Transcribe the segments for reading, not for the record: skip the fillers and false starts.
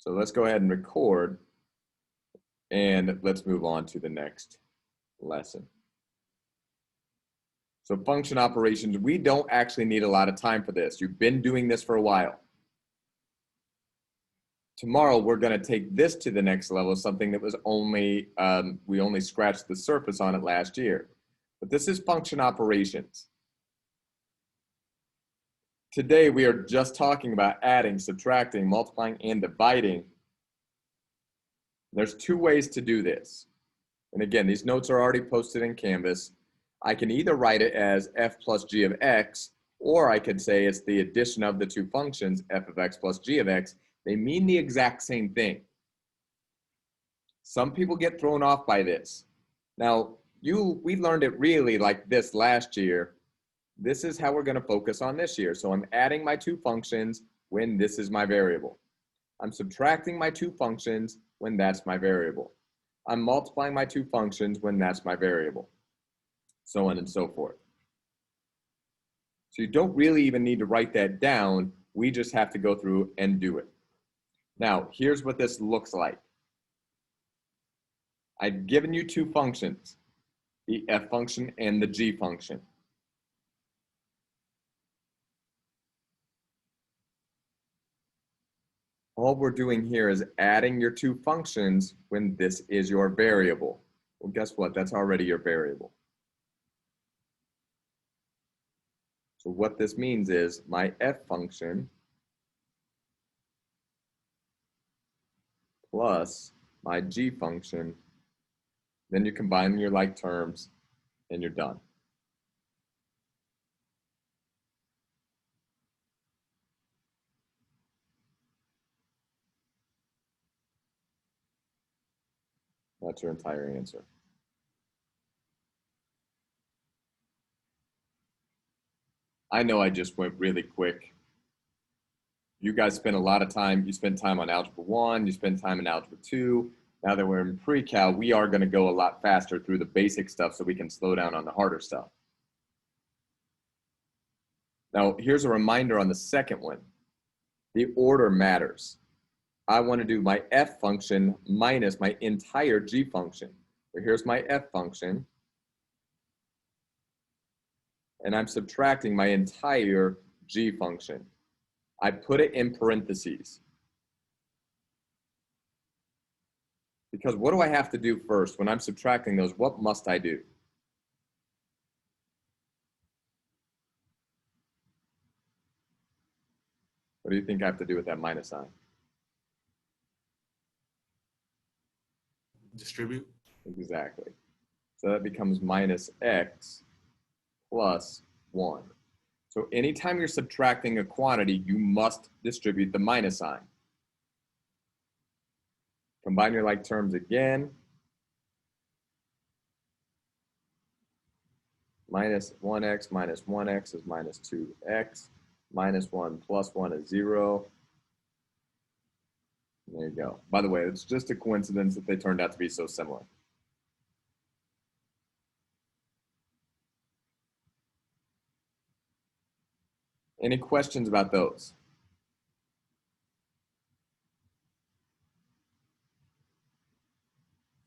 So let's go ahead and record, and let's move on to the next lesson. So function operations, we don't actually need a lot of time for this. You've been doing this for a while. Tomorrow, we're going to take this to the next level, something that was only, we only scratched the surface on it last year. But this is function operations. Today, we are just talking about adding, subtracting, multiplying, and dividing. There's two ways to do this. And again, these notes are already posted in Canvas. I can either write it as f plus g of x, or I could say it's the addition of the two functions, f of x plus g of x. They mean the exact same thing. Some people get thrown off by this. Now, we learned it really like this last year. This is how we're going to focus on this year. So I'm adding my two functions when this is my variable. I'm subtracting my two functions when that's my variable. I'm multiplying my two functions when that's my variable. So on and so forth. So you don't really even need to write that down. We just have to go through and do it. Now, here's what this looks like. I've given you two functions, the f function and the g function. All we're doing here is adding your two functions when this is your variable. Well, guess what? That's already your variable. So what this means is my f function plus my g function, then you combine your like terms and you're done. That's your entire answer. I know I just went really quick. You guys spend a lot of time, you spend time on Algebra 1, you spend time in Algebra 2. Now that we're in pre-cal, we are going to go a lot faster through the basic stuff so we can slow down on the harder stuff. Now, here's a reminder on the second one. The order matters. I want to do my f function minus my entire g function. So here's my f function. And I'm subtracting my entire g function. I put it in parentheses. Because what do I have to do first? When I'm subtracting those, what must I do? What do you think I have to do with that minus sign? Distribute. Exactly. So that becomes minus x plus 1. So anytime you're subtracting a quantity, you must distribute the minus sign. Combine your like terms again. Minus 1x minus 1x is minus 2x. Minus 1 plus 1 is 0. There you go. By the way, it's just a coincidence that they turned out to be so similar. Any questions about those?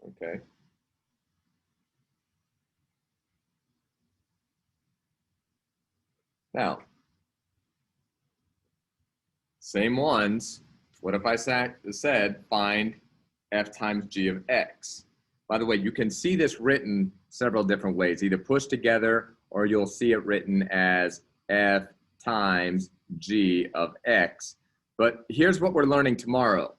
Okay. Now, same ones. What if I said find f times g of x? By the way, you can see this written several different ways, either pushed together or you'll see it written as f times g of x. But here's what we're learning tomorrow.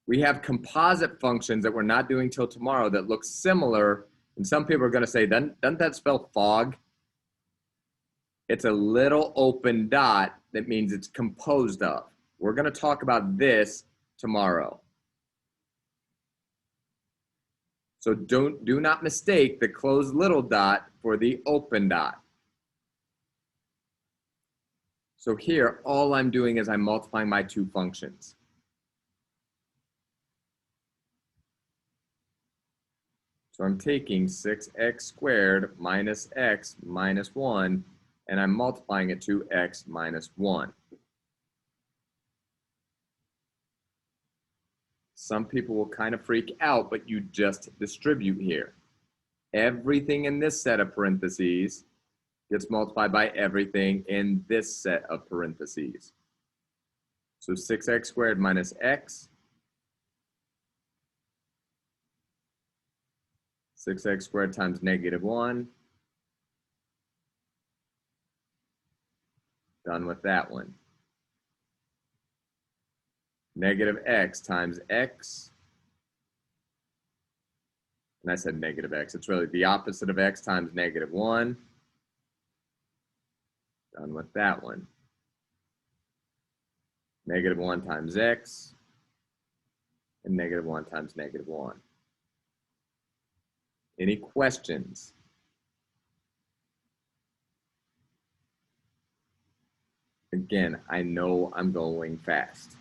We have composite functions that we're not doing till tomorrow that look similar. And some people are going to say, doesn't that spell fog? It's a little open dot that means it's composed of. We're going to talk about this tomorrow. So do not mistake the closed little dot for the open dot. So here, all I'm doing is I'm multiplying my two functions. So I'm taking 6x squared minus x minus 1, and I'm multiplying it to x minus 1. some people will kind of freak out, but you just distribute here. Everything in this set of parentheses gets multiplied by everything in this set of parentheses. So 6x squared minus x, 6x squared times -1. Done with that one. Negative x times x. And I said negative x. It's really the opposite of x times -1. Done with that one. -1 times x. And -1 times -1. Any questions? Again, I know I'm going fast.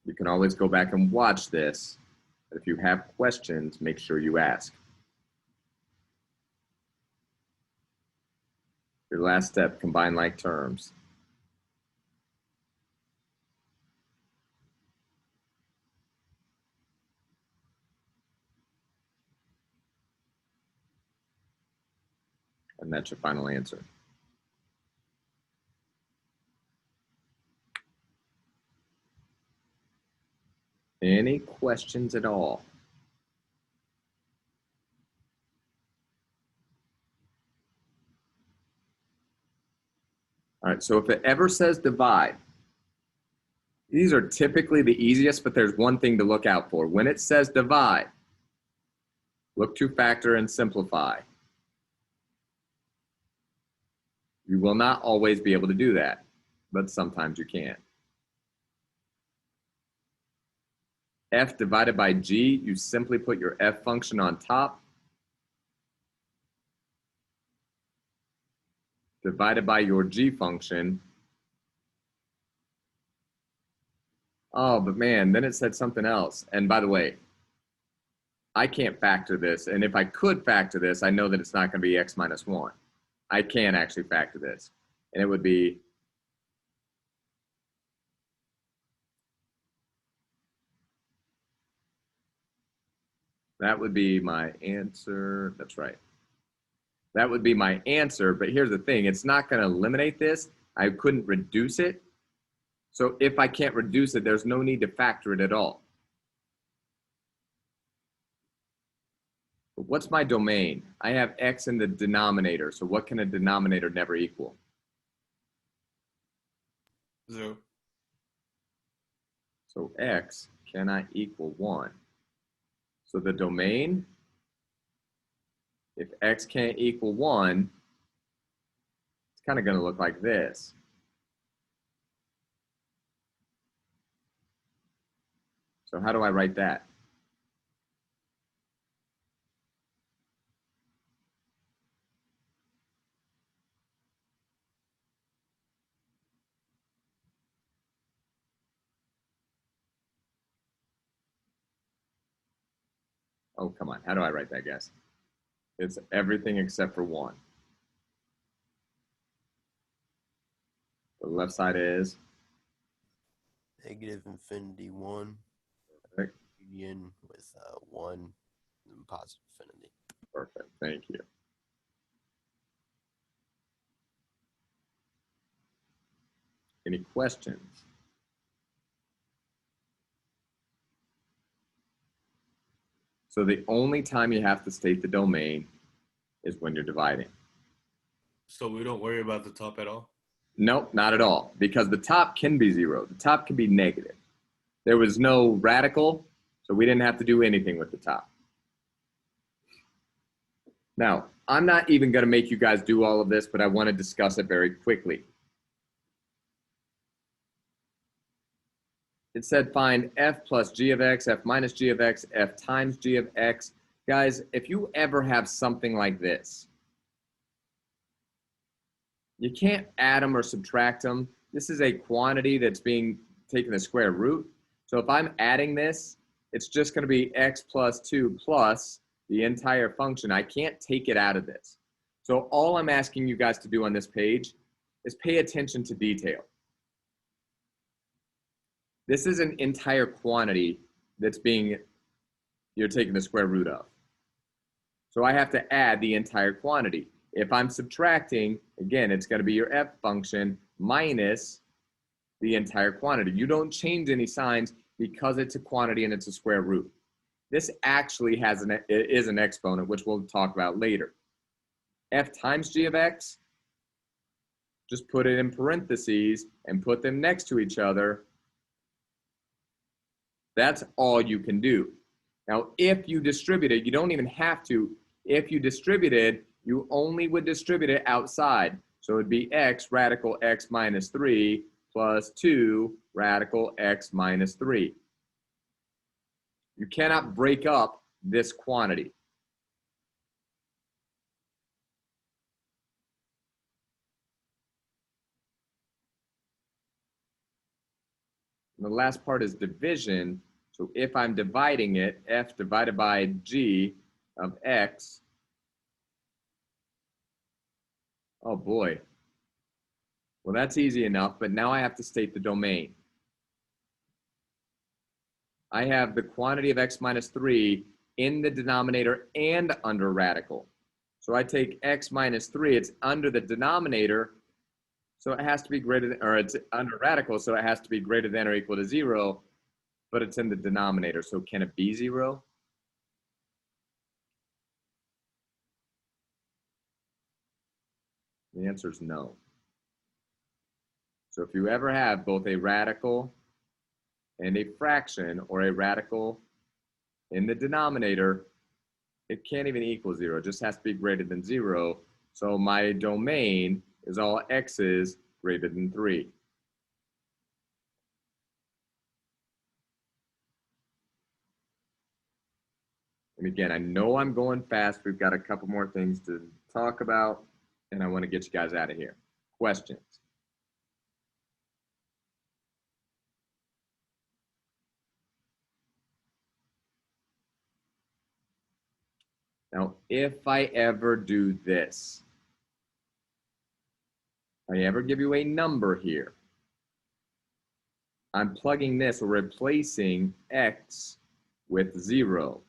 You can always go back and watch this, but if you have questions, make sure you ask. Your last step, combine like terms. And that's your final answer. Any questions at all? All right, so if it ever says divide, these are typically the easiest, but there's one thing to look out for. When it says divide, look to factor and simplify. You will not always be able to do that, but sometimes you can. F divided by G, you simply put your F function on top, divided by your G function. Oh, but man, then it said something else. And by the way, I can't factor this. And if I could factor this, I know that it's not going to be x minus 1. I can actually factor this. And it would be that would be my answer. That's right. That would be my answer. But here's the thing. It's not going to eliminate this. I couldn't reduce it. So if I can't reduce it, there's no need to factor it at all. But what's my domain? I have x in the denominator. So what can a denominator never equal? 0. So x cannot equal 1. So the domain, if x can't equal 1, it's kind of going to look like this. So how do I write that? Oh, come on. How do I write that, guys? It's everything except for 1. The left side is Negative infinity 1. perfect. Union with 1 and positive infinity. Perfect. Thank you. Any questions? So the only time you have to state the domain is when you're dividing. So we don't worry about the top at all? Nope, not at all, because the top can be 0. The top can be negative. There was no radical, so we didn't have to do anything with the top. Now, I'm not even going to make you guys do all of this, but I want to discuss it very quickly. It said find f plus g of x, f minus g of x, f times g of x. Guys, if you ever have something like this, you can't add them or subtract them. This is a quantity that's being taken the square root. So if I'm adding this, it's just going to be x plus 2 plus the entire function. I can't take it out of this. So all I'm asking you guys to do on this page is pay attention to detail. This is an entire quantity that's you're taking the square root of. So I have to add the entire quantity. If I'm subtracting, again, it's going to be your f function minus the entire quantity. You don't change any signs because it's a quantity and it's a square root. This actually is an exponent, which we'll talk about later. F times g of x, just put it in parentheses and put them next to each other. That's all you can do. Now, if you distribute it, you don't even have to. If you distribute it, you only would distribute it outside. So it'd be x radical x minus 3 plus 2 radical x minus 3. You cannot break up this quantity. And the last part is division. So if I'm dividing it, f divided by g of x, oh boy. Well, that's easy enough, but now I have to state the domain. I have the quantity of x minus 3 in the denominator and under radical. So I take x minus 3, it's under the denominator, so it has to be greater than, or it's under radical, so it has to be greater than or equal to 0, but it's in the denominator, so can it be 0? The answer is no. So if you ever have both a radical and a fraction or a radical in the denominator, it can't even equal 0. It just has to be greater than 0. So my domain is all x's greater than 3. And again, I know I'm going fast. We've got a couple more things to talk about, and I want to get you guys out of here. Questions? Now, if I ever do this, if I ever give you a number here, I'm plugging this or replacing x with 0.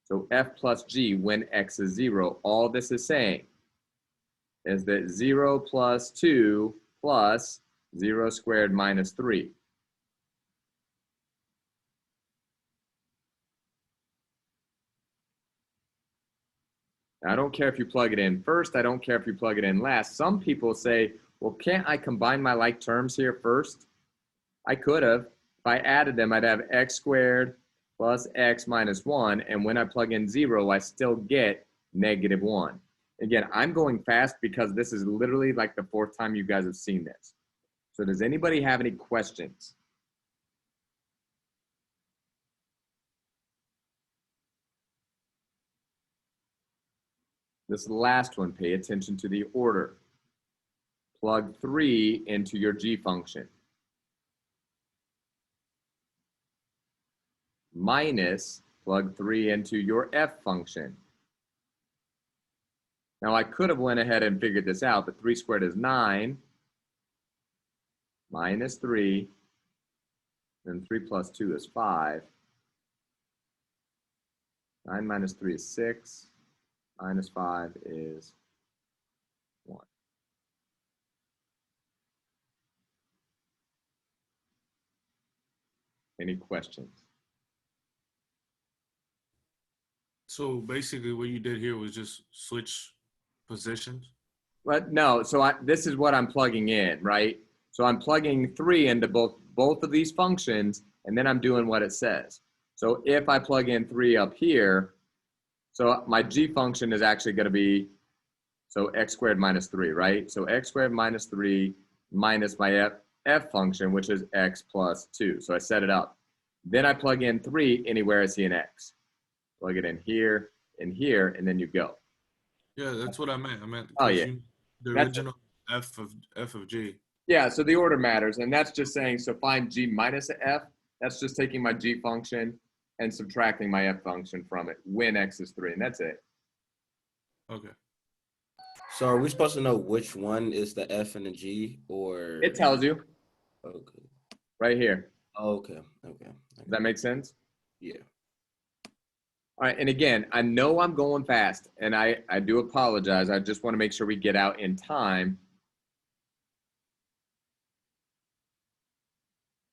So f plus g when x is 0. All this is saying is that 0 plus 2 plus 0 squared minus 3. I don't care if you plug it in first. I don't care if you plug it in last. Some people say, well, can't I combine my like terms here first? I could have. If I added them, I'd have x squared plus x minus 1. And when I plug in 0, I still get negative 1. Again, I'm going fast because this is literally like the 4th time you guys have seen this. So does anybody have any questions? This last one, pay attention to the order. Plug 3 into your g function. Minus plug 3 into your f function. Now I could have went ahead and figured this out, but 3 squared is 9. Minus 3. And 3 plus 2 is 5. 9 minus 3 is 6. Minus 5 is 1. Any questions? So basically, what you did here was just switch positions. But no, so this is what I'm plugging in, right? So I'm plugging 3 into both of these functions, and then I'm doing what it says. So if I plug in 3 up here, so my g function is actually going to be, so x squared minus 3, right? So x squared minus 3 minus my f function, which is x plus 2. So I set it up. Then I plug in 3 anywhere I see an x. Plug it in here, and here, and then you go. Yeah, that's what I meant. I meant Oh, yeah. the That's original f of g. Yeah, so the order matters, and that's just saying, so find g minus f, that's just taking my g function and subtracting my f function from it when x is 3, and that's it. Okay. So are we supposed to know which one is the F and the G, or It tells you okay? right here. Okay. Okay. Does that make sense? Yeah. All right, and again, I know I'm going fast, and I do apologize. I just want to make sure we get out in time.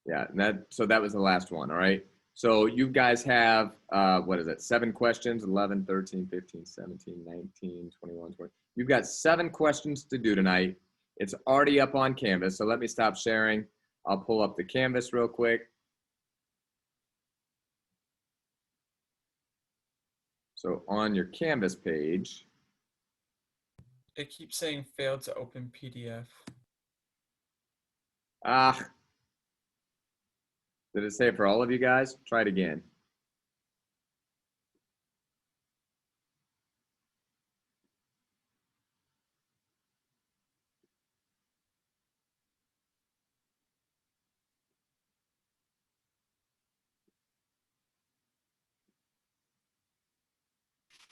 Yeah, and so that was the last one, all right? So you guys have, what is it, 7 questions, 11, 13, 15, 17, 19, 21, 20. You've got 7 questions to do tonight. It's already up on Canvas, so let me stop sharing. I'll pull up the Canvas real quick. So on your Canvas page, It keeps saying failed to open PDF. did it say it for all of you guys? Try it again.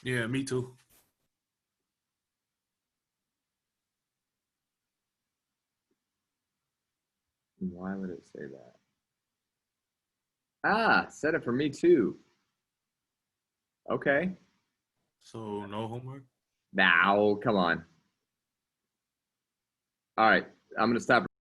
Yeah, me too. Why would it say that? Said it for me too. Okay. So no homework? Now, come on. All right, I'm going to stop